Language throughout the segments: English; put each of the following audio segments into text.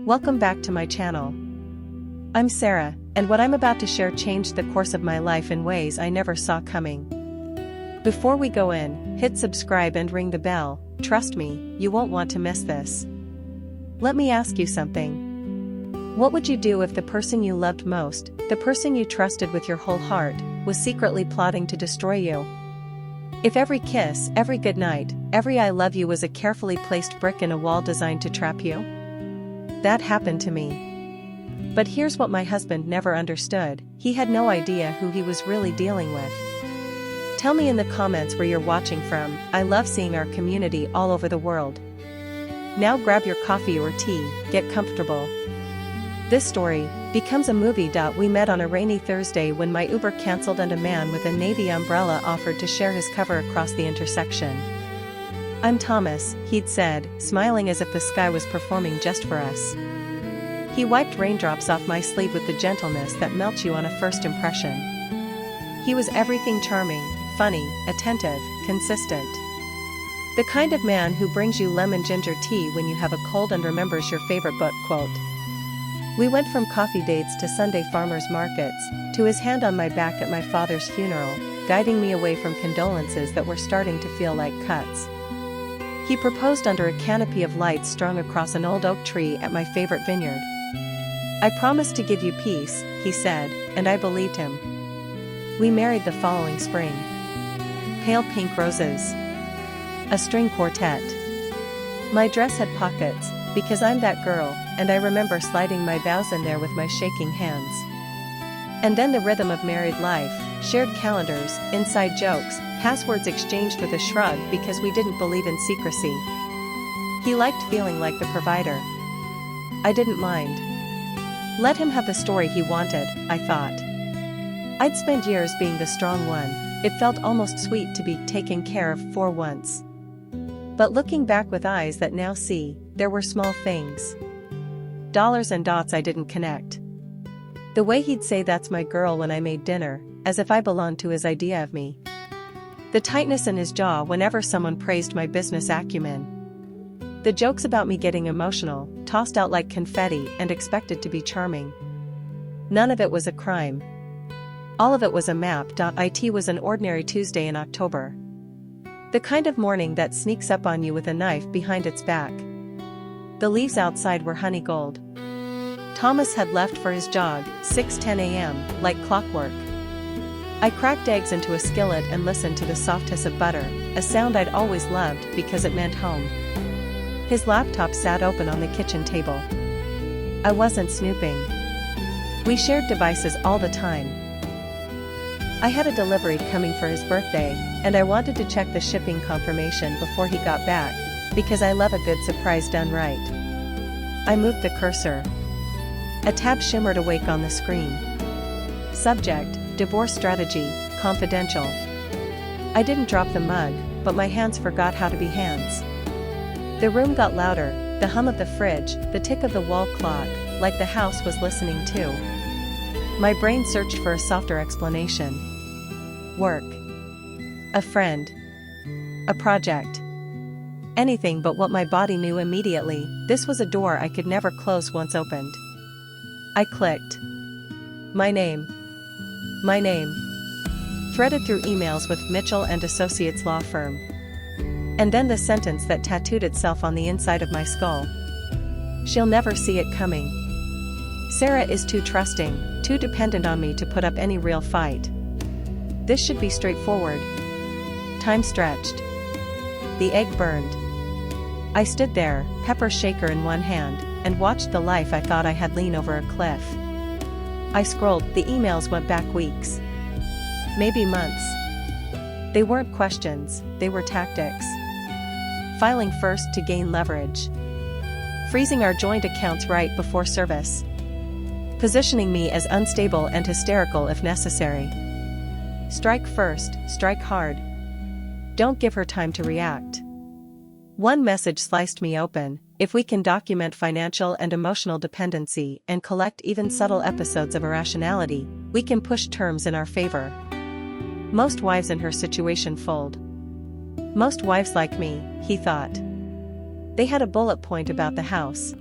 Welcome back to my channel. I'm Sarah, and what I'm about to share changed the course of my life in ways I never saw coming. Before we go in, hit subscribe and ring the bell. Trust me, you won't want to miss this. Let me ask you something. What would you do if the person you loved most, the person you trusted with your whole heart, was secretly plotting to destroy you? If every kiss, every goodnight, every I love you was a carefully placed brick in a wall designed to trap you? That happened to me. But here's what my husband never understood: he had no idea who he was really dealing with. Tell me in the comments where you're watching from. I love seeing our community all over the world. Now grab your coffee or tea, get comfortable. This story becomes a movie. We met on a rainy Thursday when my Uber canceled and a man with a navy umbrella offered to share his cover across the intersection. "I'm Thomas," he'd said, smiling as if the sky was performing just for us. He wiped raindrops off my sleeve with the gentleness that melts you on a first impression. He was everything: charming, funny, attentive, consistent. The kind of man who brings you lemon ginger tea when you have a cold and remembers your favorite book quote. We went from coffee dates to Sunday farmers markets, to his hand on my back at my father's funeral, guiding me away from condolences that were starting to feel like cuts. He proposed under a canopy of lights strung across an old oak tree at my favorite vineyard. "I promise to give you peace," he said, and I believed him. We married the following spring. Pale pink roses. A string quartet. My dress had pockets, because I'm that girl, and I remember sliding my vows in there with my shaking hands. And then the rhythm of married life, shared calendars, inside jokes, passwords exchanged with a shrug because we didn't believe in secrecy. He liked feeling like the provider. I didn't mind. Let him have the story he wanted, I thought. I'd spent years being the strong one. It felt almost sweet to be taken care of for once. But looking back with eyes that now see, there were small things. Dollars and dots I didn't connect. The way he'd say "that's my girl" when I made dinner, as if I belonged to his idea of me. The tightness in his jaw whenever someone praised my business acumen. The jokes about me getting emotional, tossed out like confetti and expected to be charming. None of it was a crime. All of it was a map. It was an ordinary Tuesday in October. The kind of morning that sneaks up on you with a knife behind its back. The leaves outside were honey gold. Thomas had left for his jog, 6:10 a.m., like clockwork. I cracked eggs into a skillet and listened to the soft hiss of butter, a sound I'd always loved because it meant home. His laptop sat open on the kitchen table. I wasn't snooping. We shared devices all the time. I had a delivery coming for his birthday, and I wanted to check the shipping confirmation before he got back, because I love a good surprise done right. I moved the cursor. A tab shimmered awake on the screen. Subject: divorce strategy, confidential. I didn't drop the mug, but my hands forgot how to be hands. The room got louder, the hum of the fridge, the tick of the wall clock, like the house was listening too. My brain searched for a softer explanation. Work. A friend. A project. Anything but what my body knew immediately. This was a door I could never close once opened. I clicked. My name. My name. Threaded through emails with Mitchell and Associates law firm. And then the sentence that tattooed itself on the inside of my skull. She'll never see it coming. Sarah is too trusting, too dependent on me to put up any real fight. This should be straightforward. Time stretched. The egg burned. I stood there, pepper shaker in one hand, and watched the life I thought I had lean over a cliff. I scrolled. The emails went back weeks. Maybe months. They weren't questions, they were tactics. Filing first to gain leverage. Freezing our joint accounts right before service. Positioning me as unstable and hysterical if necessary. Strike first, strike hard. Don't give her time to react. One message sliced me open: if we can document financial and emotional dependency and collect even subtle episodes of irrationality, we can push terms in our favor. Most wives in her situation fold. Most wives like me, he thought. They had a bullet point about the house.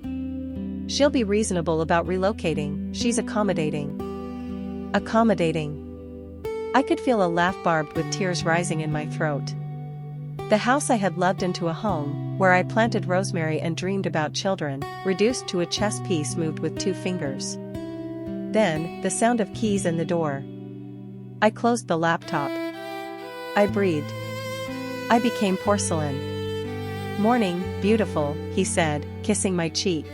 She'll be reasonable about relocating, she's accommodating. Accommodating. I could feel a laugh barbed with tears rising in my throat. The house I had loved into a home, where I planted rosemary and dreamed about children, reduced to a chess piece moved with 2 fingers. Then, the sound of keys in the door. I closed the laptop. I breathed. I became porcelain. "Morning, beautiful," he said, kissing my cheek.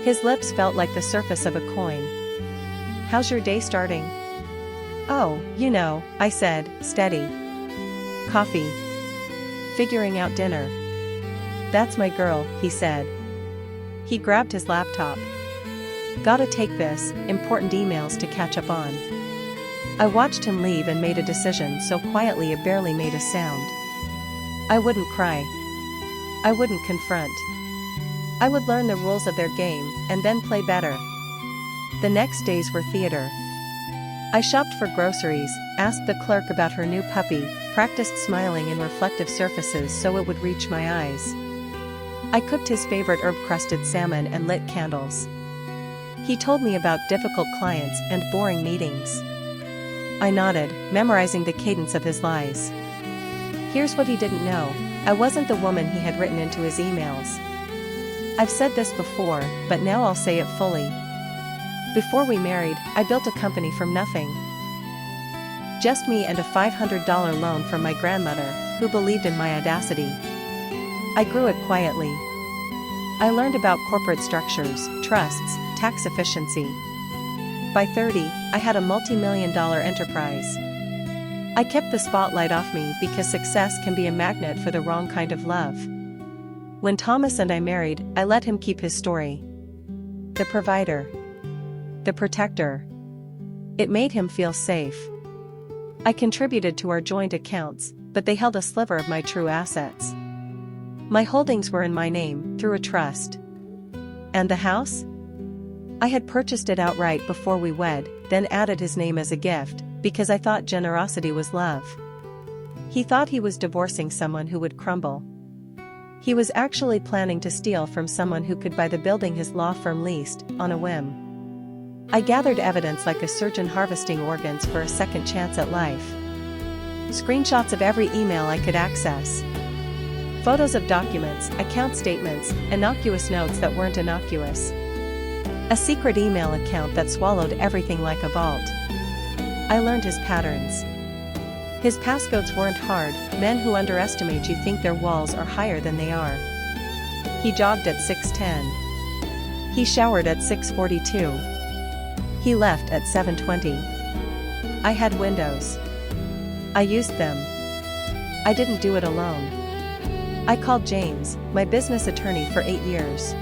His lips felt like the surface of a coin. "How's your day starting?" "Oh, you know," I said, steady. "Coffee. Figuring out dinner." "That's my girl," he said. He grabbed his laptop. "Gotta take this, important emails to catch up on." I watched him leave and made a decision so quietly it barely made a sound. I wouldn't cry. I wouldn't confront. I would learn the rules of their game and then play better. The next days were theater. I shopped for groceries, asked the clerk about her new puppy, practiced smiling in reflective surfaces so it would reach my eyes. I cooked his favorite herb-crusted salmon and lit candles. He told me about difficult clients and boring meetings. I nodded, memorizing the cadence of his lies. Here's what he didn't know: I wasn't the woman he had written into his emails. I've said this before, but now I'll say it fully. Before we married, I built a company from nothing. Just me and a $500 loan from my grandmother, who believed in my audacity. I grew it quietly. I learned about corporate structures, trusts, tax efficiency. By 30, I had a multi-million-dollar enterprise. I kept the spotlight off me because success can be a magnet for the wrong kind of love. When Thomas and I married, I let him keep his story. The provider. The protector. It made him feel safe. I contributed to our joint accounts, but they held a sliver of my true assets. My holdings were in my name, through a trust. And the house? I had purchased it outright before we wed, then added his name as a gift, because I thought generosity was love. He thought he was divorcing someone who would crumble. He was actually planning to steal from someone who could buy the building his law firm leased, on a whim. I gathered evidence like a surgeon harvesting organs for a second chance at life. Screenshots of every email I could access. Photos of documents, account statements, innocuous notes that weren't innocuous. A secret email account that swallowed everything like a vault. I learned his patterns. His passcodes weren't hard: men who underestimate you think their walls are higher than they are. He jogged at 6:10. He showered at 6:42. He left at 7:20. I had windows. I used them. I didn't do it alone. I called James, my business attorney for 8 years.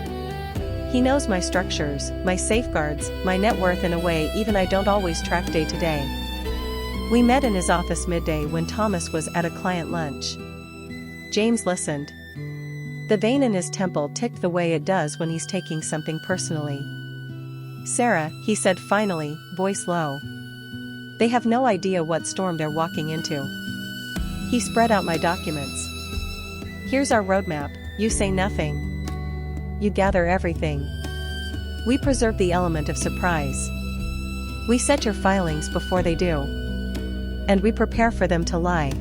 He knows my structures, my safeguards, my net worth in a way even I don't always track day to day. We met in his office midday when Thomas was at a client lunch. James listened. The vein in his temple ticked the way it does when he's taking something personally. "Sarah," he said finally, voice low. "They have no idea what storm they're walking into." He spread out my documents. "Here's our roadmap: you say nothing. You gather everything. We preserve the element of surprise. We set your filings before they do. And we prepare for them to lie.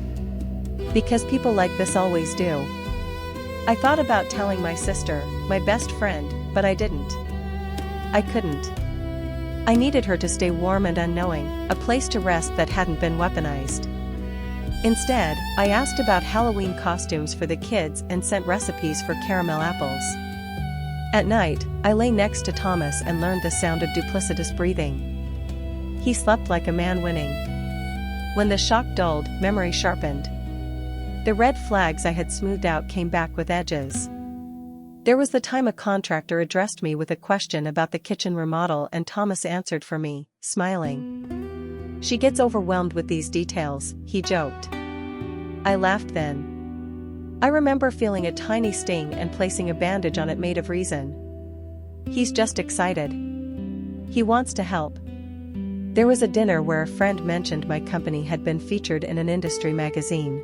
Because people like this always do." I thought about telling my sister, my best friend, but I didn't. I couldn't. I needed her to stay warm and unknowing, a place to rest that hadn't been weaponized. Instead, I asked about Halloween costumes for the kids and sent recipes for caramel apples. At night, I lay next to Thomas and learned the sound of duplicitous breathing. He slept like a man winning. When the shock dulled, memory sharpened. The red flags I had smoothed out came back with edges. There was the time a contractor addressed me with a question about the kitchen remodel and Thomas answered for me, smiling. "She gets overwhelmed with these details," he joked. I laughed then. I remember feeling a tiny sting and placing a bandage on it made of resin. He's just excited. He wants to help. There was a dinner where a friend mentioned my company had been featured in an industry magazine.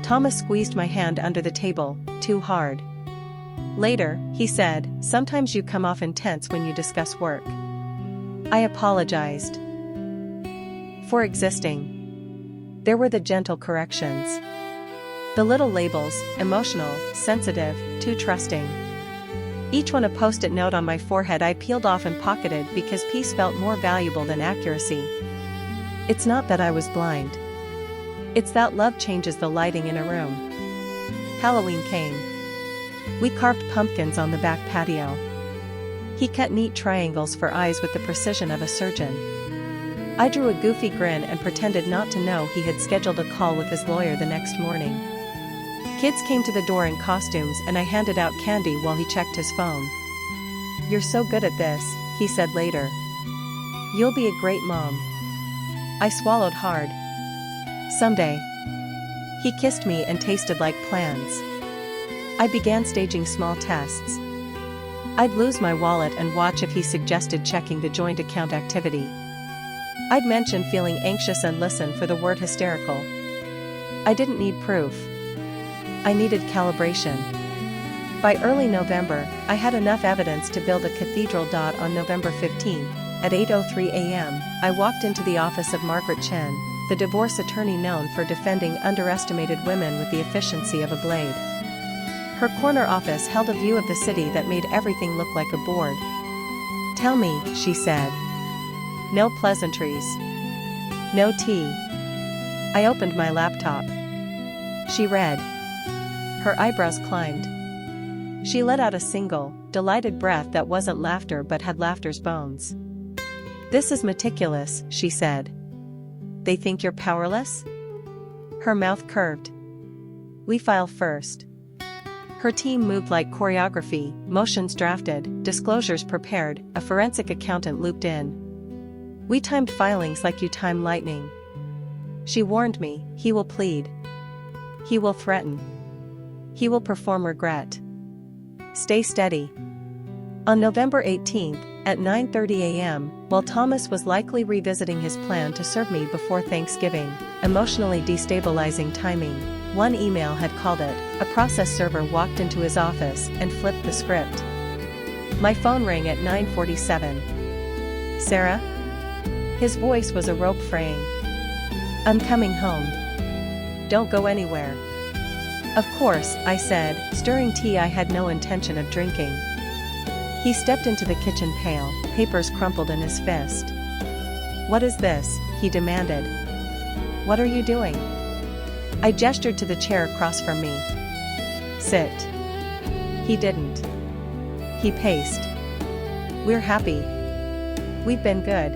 Thomas squeezed my hand under the table, too hard. Later, he said, "Sometimes you come off intense when you discuss work." I apologized for existing. There were the gentle corrections. The little labels: emotional, sensitive, too trusting. Each one a post-it note on my forehead I peeled off and pocketed because peace felt more valuable than accuracy. It's not that I was blind. It's that love changes the lighting in a room. Halloween came. We carved pumpkins on the back patio. He cut neat triangles for eyes with the precision of a surgeon. I drew a goofy grin and pretended not to know he had scheduled a call with his lawyer the next morning. Kids came to the door in costumes and I handed out candy while he checked his phone. "You're so good at this," he said later. "You'll be a great mom." I swallowed hard. "Someday." He kissed me and tasted like plans. I began staging small tests. I'd lose my wallet and watch if he suggested checking the joint account activity. I'd mention feeling anxious and listen for the word hysterical. I didn't need proof. I needed calibration. By early November, I had enough evidence to build a cathedral. On November 15, at 8:03 a.m., I walked into the office of Margaret Chen, the divorce attorney known for defending underestimated women with the efficiency of a blade. Her corner office held a view of the city that made everything look like a board. "Tell me," she said. "No pleasantries. No tea." I opened my laptop. She read. Her eyebrows climbed. She let out a single, delighted breath that wasn't laughter but had laughter's bones. "This is meticulous," she said. "They think you're powerless?" Her mouth curved. "We file first." Her team moved like choreography, motions drafted, disclosures prepared, a forensic accountant looped in. "We timed filings like you time lightning." She warned me, "He will plead. He will threaten. He will perform regret. Stay steady." On November 18, at 9:30 a.m., while Thomas was likely revisiting his plan to serve me before Thanksgiving, emotionally destabilizing timing, one email had called it, a process server walked into his office and flipped the script. My phone rang at 9:47. "Sarah?" His voice was a rope fraying. "I'm coming home. Don't go anywhere." "Of course," I said, stirring tea I had no intention of drinking. He stepped into the kitchen pail, papers crumpled in his fist. "What is this?" he demanded. "What are you doing?" I gestured to the chair across from me. "Sit." He didn't. He paced. "We're happy. We've been good.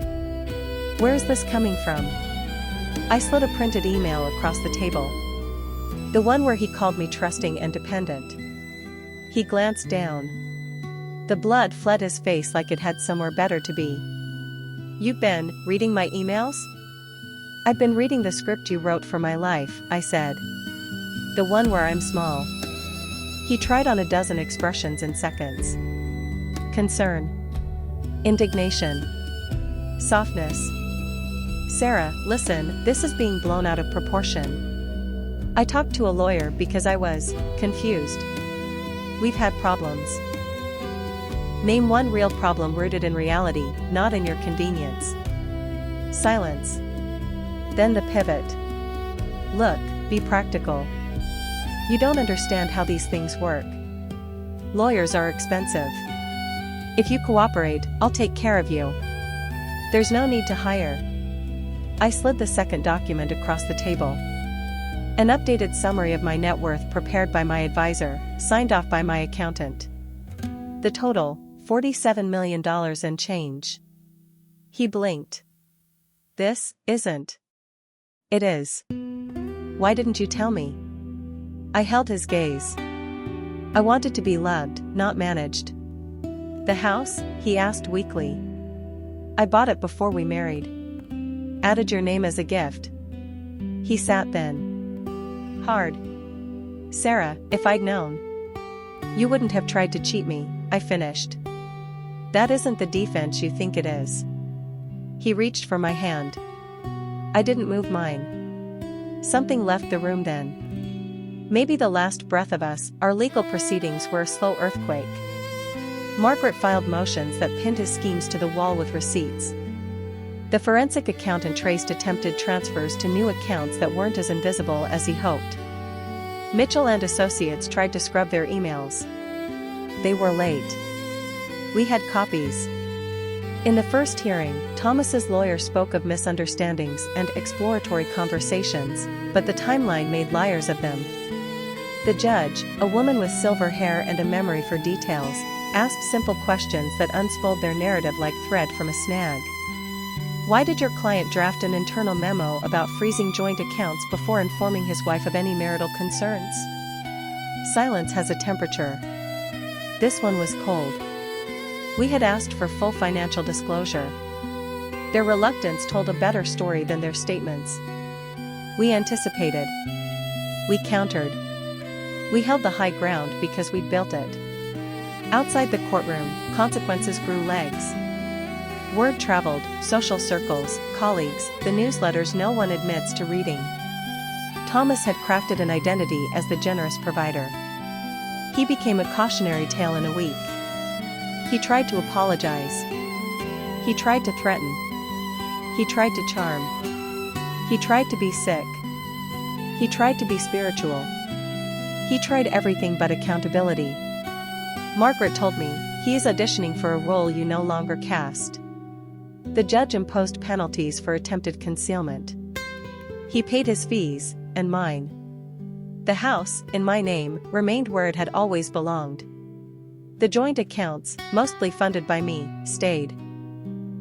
Where's this coming from?" I slid a printed email across the table. The one where he called me trusting and dependent. He glanced down. The blood fled his face like it had somewhere better to be. "You've been reading my emails?" "I've been reading the script you wrote for my life," I said. "The one where I'm small." He tried on a dozen expressions in seconds. Concern. Indignation. Softness. "Sarah, listen, this is being blown out of proportion." I talked to a lawyer because I was confused. "We've had problems." "Name one real problem rooted in reality, not in your convenience." Silence. Then the pivot. "Look, be practical. You don't understand how these things work. Lawyers are expensive. If you cooperate, I'll take care of you. There's no need to hire." I slid the second document across the table. An updated summary of my net worth prepared by my advisor, signed off by my accountant. The total, $47 million and change. He blinked. "This isn't." "It is." "Why didn't you tell me?" I held his gaze. "I wanted to be loved, not managed." "The house?" he asked weakly. "I bought it before we married. Added your name as a gift." He sat then. Hard. "Sarah, if I'd known." "You wouldn't have tried to cheat me," I finished. "That isn't the defense you think it is." He reached for my hand. I didn't move mine. Something left the room then. Maybe the last breath of us, our legal proceedings were a slow earthquake. Margaret filed motions that pinned his schemes to the wall with receipts. The forensic accountant traced attempted transfers to new accounts that weren't as invisible as he hoped. Mitchell and Associates tried to scrub their emails. They were late. We had copies. In the first hearing, Thomas's lawyer spoke of misunderstandings and exploratory conversations, but the timeline made liars of them. The judge, a woman with silver hair and a memory for details, asked simple questions that unspooled their narrative like thread from a snag. Why did your client draft an internal memo about freezing joint accounts before informing his wife of any marital concerns? Silence has a temperature. This one was cold. We had asked for full financial disclosure. Their reluctance told a better story than their statements. We anticipated. We countered. We held the high ground because we'd built it. Outside the courtroom, consequences grew legs. Word traveled, social circles, colleagues, the newsletters no one admits to reading. Thomas had crafted an identity as the generous provider. He became a cautionary tale in a week. He tried to apologize. He tried to threaten. He tried to charm. He tried to be sick. He tried to be spiritual. He tried everything but accountability. Margaret told me, he is auditioning for a role you no longer cast. The judge imposed penalties for attempted concealment. He paid his fees, and mine. The house, in my name, remained where it had always belonged. The joint accounts, mostly funded by me, stayed.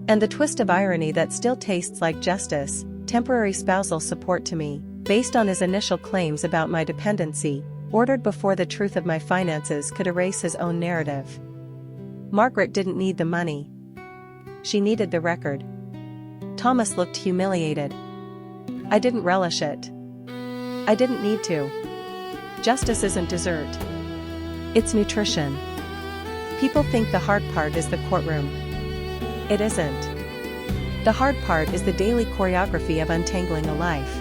And the twist of irony that still tastes like justice, temporary spousal support to me, based on his initial claims about my dependency, ordered before the truth of my finances could erase his own narrative. Margaret didn't need the money. She needed the record. Thomas looked humiliated. I didn't relish it. I didn't need to. Justice isn't dessert. It's nutrition. People think the hard part is the courtroom. It isn't. The hard part is the daily choreography of untangling a life.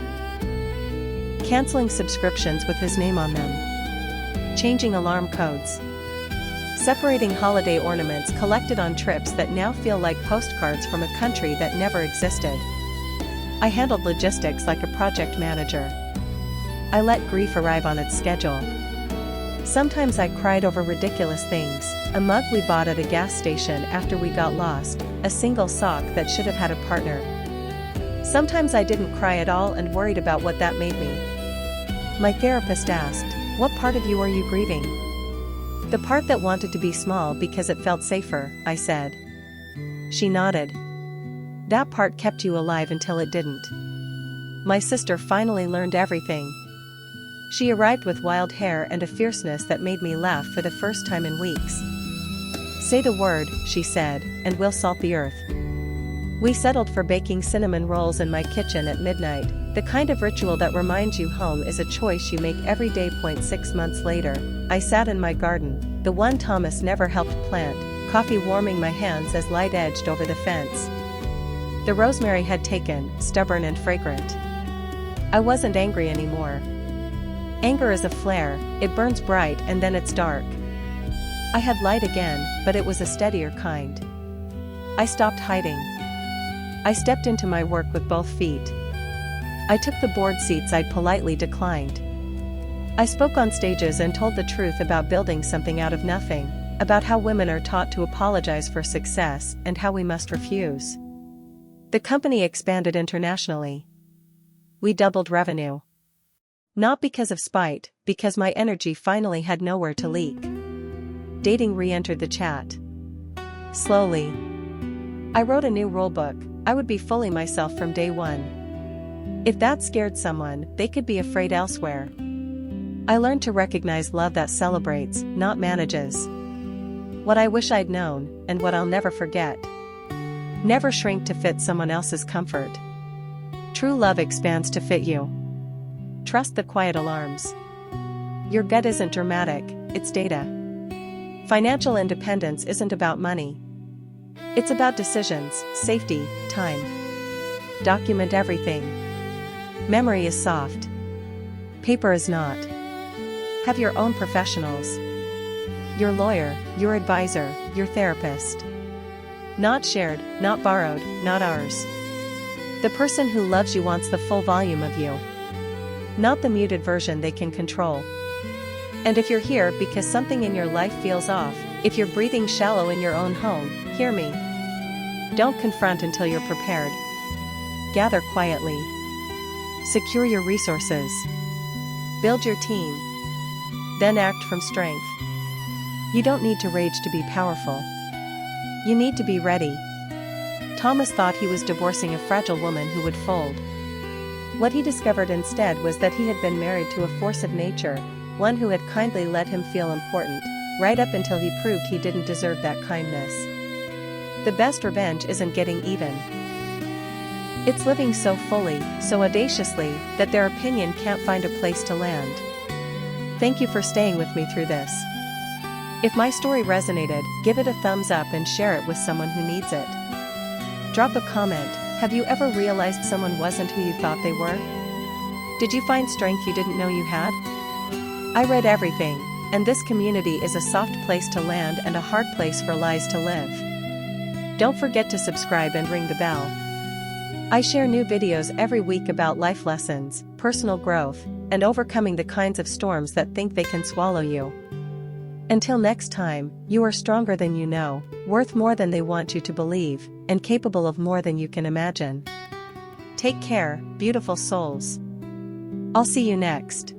Canceling subscriptions with his name on them. Changing alarm codes. Separating holiday ornaments collected on trips that now feel like postcards from a country that never existed. I handled logistics like a project manager. I let grief arrive on its schedule. Sometimes I cried over ridiculous things, a mug we bought at a gas station after we got lost, a single sock that should have had a partner. Sometimes I didn't cry at all and worried about what that made me. My therapist asked, "What part of you are you grieving?" "The part that wanted to be small because it felt safer," I said. She nodded. "That part kept you alive until it didn't." My sister finally learned everything. She arrived with wild hair and a fierceness that made me laugh for the first time in weeks. "Say the word," she said, "and we'll salt the earth." We settled for baking cinnamon rolls in my kitchen at midnight, the kind of ritual that reminds you home is a choice you make every day. 6 months later, I sat in my garden, the one Thomas never helped plant, coffee warming my hands as light edged over the fence. The rosemary had taken, stubborn and fragrant. I wasn't angry anymore. Anger is a flare, it burns bright and then it's dark. I had light again, but it was a steadier kind. I stopped hiding. I stepped into my work with both feet. I took the board seats I'd politely declined. I spoke on stages and told the truth about building something out of nothing, about how women are taught to apologize for success and how we must refuse. The company expanded internationally. We doubled revenue. Not because of spite, because my energy finally had nowhere to leak. Dating re-entered the chat. Slowly. I wrote a new rulebook. I would be fully myself from day one. If that scared someone, they could be afraid elsewhere. I learned to recognize love that celebrates, not manages. What I wish I'd known, and what I'll never forget. Never shrink to fit someone else's comfort. True love expands to fit you. Trust the quiet alarms. Your gut isn't dramatic, it's data. Financial independence isn't about money. It's about decisions, safety, time. Document everything. Memory is soft. Paper is not. Have your own professionals. Your lawyer, your advisor, your therapist. Not shared, not borrowed, not ours. The person who loves you wants the full volume of you, not the muted version they can control. And if you're here because something in your life feels off, if you're breathing shallow in your own home, hear me. Don't confront until you're prepared. Gather quietly. Secure your resources. Build your team. Then act from strength. You don't need to rage to be powerful. You need to be ready. Thomas thought he was divorcing a fragile woman who would fold. What he discovered instead was that he had been married to a force of nature, one who had kindly let him feel important, right up until he proved he didn't deserve that kindness. The best revenge isn't getting even. It's living so fully, so audaciously, that their opinion can't find a place to land. Thank you for staying with me through this. If my story resonated, give it a thumbs up and share it with someone who needs it. Drop a comment. Have you ever realized someone wasn't who you thought they were? Did you find strength you didn't know you had? I read everything, and this community is a soft place to land and a hard place for lies to live. Don't forget to subscribe and ring the bell. I share new videos every week about life lessons, personal growth, and overcoming the kinds of storms that think they can swallow you. Until next time, you are stronger than you know, worth more than they want you to believe, and capable of more than you can imagine. Take care, beautiful souls. I'll see you next.